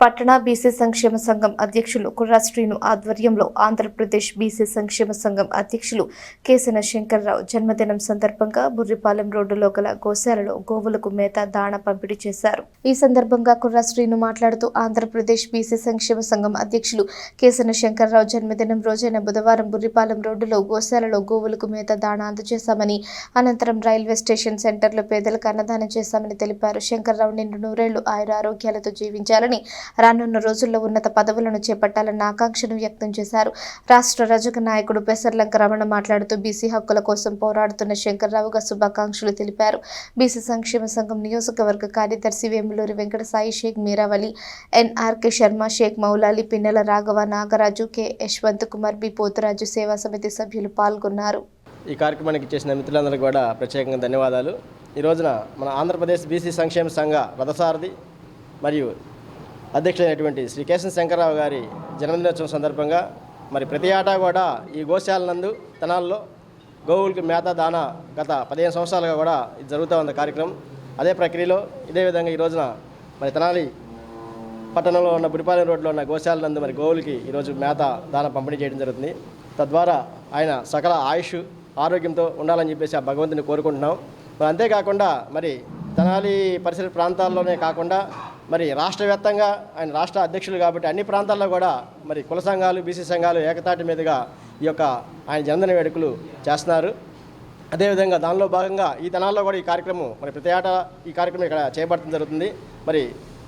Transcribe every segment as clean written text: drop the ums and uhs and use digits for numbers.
పట్టణ బీసీ సంక్షేమ సంఘం అధ్యక్షులు కుర్రా శ్రీను ఆధ్వర్యంలో ఆంధ్రప్రదేశ్ బీసీ సంక్షేమ సంఘం అధ్యక్షులు కేసన శంకర్రావు జన్మదినం సందర్భంగా బుర్రిపాలెం రోడ్డులో గల గోశాలలో గోవులకు మేత దాణ పంపిణీ చేశారు. ఈ సందర్భంగా కుర్రా శ్రీను మాట్లాడుతూ ఆంధ్రప్రదేశ్ బీసీ సంక్షేమ సంఘం అధ్యక్షులు కేసన శంకర్రావు జన్మదినం రోజైన బుధవారం బుర్రిపాలెం రోడ్డులో గోశాలలో గోవులకు మేత దాణ అందజేశామని, అనంతరం రైల్వే స్టేషన్ సెంటర్లో పేదలకు అన్నదానం చేశామని తెలిపారు. శంకర్రావు నిండు నూరేళ్లు ఆయురారోగ్యాలతో జీవించాలని, రానున్న రోజుల్లో ఉన్నత పదవులను చేపట్టాలన్న ఆకాంక్షను వ్యక్తం చేశారు. రాష్ట్ర రజక నాయకుడు పెసర్లంక రమణ మాట్లాడుతూ బీసీ హక్కుల కోసం పోరాడుతున్న శంకర్రావుగా శుభాకాంక్షలు తెలిపారు. బీసీ సంక్షేమ సంఘం నియోజకవర్గ కార్యదర్శి Vemuluri Venkata Sai, Sheikh Meeravali, NRK Sharma, Sheikh Moulali, Pinnela Raghava, Nagaraju, K Yashwant Kumar, B Poturaju, సేవా సమితి సభ్యులు పాల్గొన్నారు. ఈ కార్యక్రమానికి చేసిన మిత్రులందరికీ కూడా ప్రత్యేకంగా ధన్యవాదాలు. ఈ రోజున మన ఆంధ్రప్రదేశ్ బీసీ సంక్షేమ సంఘ రథసారథి మరియు అధ్యక్షులైనటువంటి శ్రీ కేసన శంకర్రావు గారి జన్మదినోత్సవం సందర్భంగా మరి ప్రతి ఏటా కూడా ఈ గోశాల నందు తెనాల్లో గోవులకి మేత దాన గత 15 సంవత్సరాలుగా కూడా ఇది జరుగుతూ ఉంది కార్యక్రమం. అదే ప్రక్రియలో ఇదే విధంగా ఈ రోజున మరి తెనాలి పట్టణంలో ఉన్న బురిపాలెం రోడ్లో ఉన్న గోశాల నందు మరి గోవులకి ఈరోజు మేత దాన పంపిణీ చేయడం జరుగుతుంది. తద్వారా ఆయన సకల ఆయుష్ ఆరోగ్యంతో ఉండాలని చెప్పేసి ఆ భగవంతుని కోరుకుంటున్నాం. మరి అంతేకాకుండా మరి తెనాలి పరిసర ప్రాంతాల్లోనే కాకుండా మరి రాష్ట్ర వ్యాప్తంగా ఆయన రాష్ట్ర అధ్యక్షులు కాబట్టి అన్ని ప్రాంతాల్లో కూడా మరి కుల సంఘాలు, బీసీ సంఘాలు ఏకతాటి మీదుగా ఈ యొక్క ఆయన జన్మదిన వేడుకలు చేస్తున్నారు. అదేవిధంగా దానిలో భాగంగా ఈ తెనాల్లో కూడా ఈ కార్యక్రమం మరి ప్రతి ఏటా ఈ కార్యక్రమం ఇక్కడ చేపట్టడం జరుగుతుంది. మరి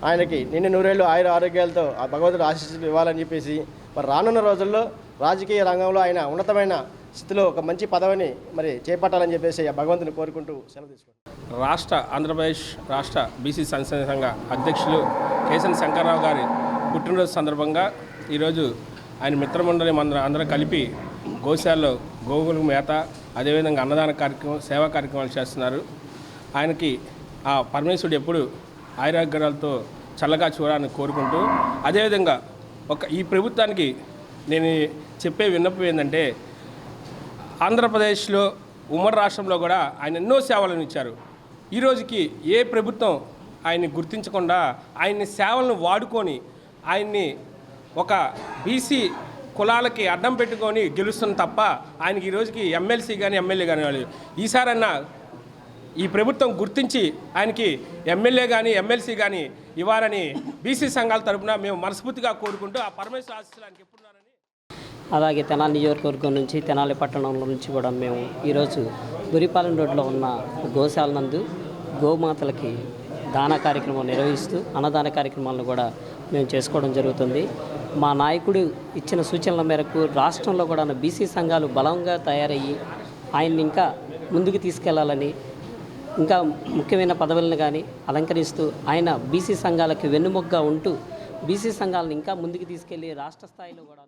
ఆయనకి నిండు నూరేళ్ళు ఆరోగ్యాలతో ఆ భగవంతుడు ఆశీస్సులు ఇవ్వాలని చెప్పేసి మరి రానున్న రోజుల్లో రాజకీయ రంగంలో ఆయన ఉన్నతమైన స్థితిలో ఒక మంచి పదవిని మరి చేపట్టాలని చెప్పేసి ఆ భగవంతుని కోరుకుంటూ సెలవు తీసుకుంటాం. ఆంధ్రప్రదేశ్ రాష్ట్ర బీసీ సంక్షేమ సంఘ అధ్యక్షులు కేసన శంకర్రావు గారి పుట్టినరోజు సందర్భంగా ఈరోజు ఆయన మిత్రమండలి అందరూ కలిపి గోశాలలో గోవులకు మేత, అదేవిధంగా అన్నదాన కార్యక్రమం, సేవా కార్యక్రమాలు చేస్తున్నారు. ఆయనకి ఆ పరమేశ్వరుడు ఎప్పుడు ఆయురాగ్యాలతో చల్లగా చూడాలని కోరుకుంటూ, అదేవిధంగా ఈ ప్రభుత్వానికి నేను చెప్పే విన్నపం ఏంటంటే, ఆంధ్రప్రదేశ్లో ఉమ్మడి రాష్ట్రంలో కూడా ఆయన ఎన్నో సేవలను ఇచ్చారు. ఈరోజుకి ఏ ప్రభుత్వం ఆయన్ని గుర్తించకుండా ఆయన్ని సేవలను వాడుకొని ఆయన్ని ఒక బీసీ కులాలకి అడ్డం పెట్టుకొని గెలుస్తుంది తప్ప ఆయనకి ఈరోజుకి ఎమ్మెల్సీ కానీ ఎమ్మెల్యే కానీ వాళ్ళు ఈసారన్నా ఈ ప్రభుత్వం గుర్తించి ఆయనకి ఎమ్మెల్యే కానీ ఎమ్మెల్సీ కానీ ఇవ్వాలని బీసీ సంఘాల తరఫున మేము మనస్ఫూర్తిగా కోరుకుంటూ ఆ పరమేశ్వర ఆశీస్సులు ఆయనకి ఎప్పుడున్నారని. అలాగే తెనాలి నియోజకవర్గం నుంచి, తెనాలి పట్టణంలో నుంచి కూడా మేము ఈరోజు బురిపాలెం రోడ్లో ఉన్న గోశాల నందు గోమాతలకి దాన కార్యక్రమం నిర్వహిస్తూ అన్నదాన కార్యక్రమాలను కూడా మేము చేసుకోవడం జరుగుతుంది. మా నాయకుడు ఇచ్చిన సూచనల మేరకు రాష్ట్రంలో కూడా బీసీ సంఘాలు బలంగా తయారయ్యి ఆయన్ని ఇంకా ముందుకు తీసుకెళ్లాలని, ఇంకా ముఖ్యమైన పదవులను కానీ అలంకరిస్తూ ఆయన బీసీ సంఘాలకు వెన్నుముగ్గా ఉంటూ బీసీ సంఘాలను ఇంకా ముందుకు తీసుకెళ్లి రాష్ట్ర స్థాయిలో కూడా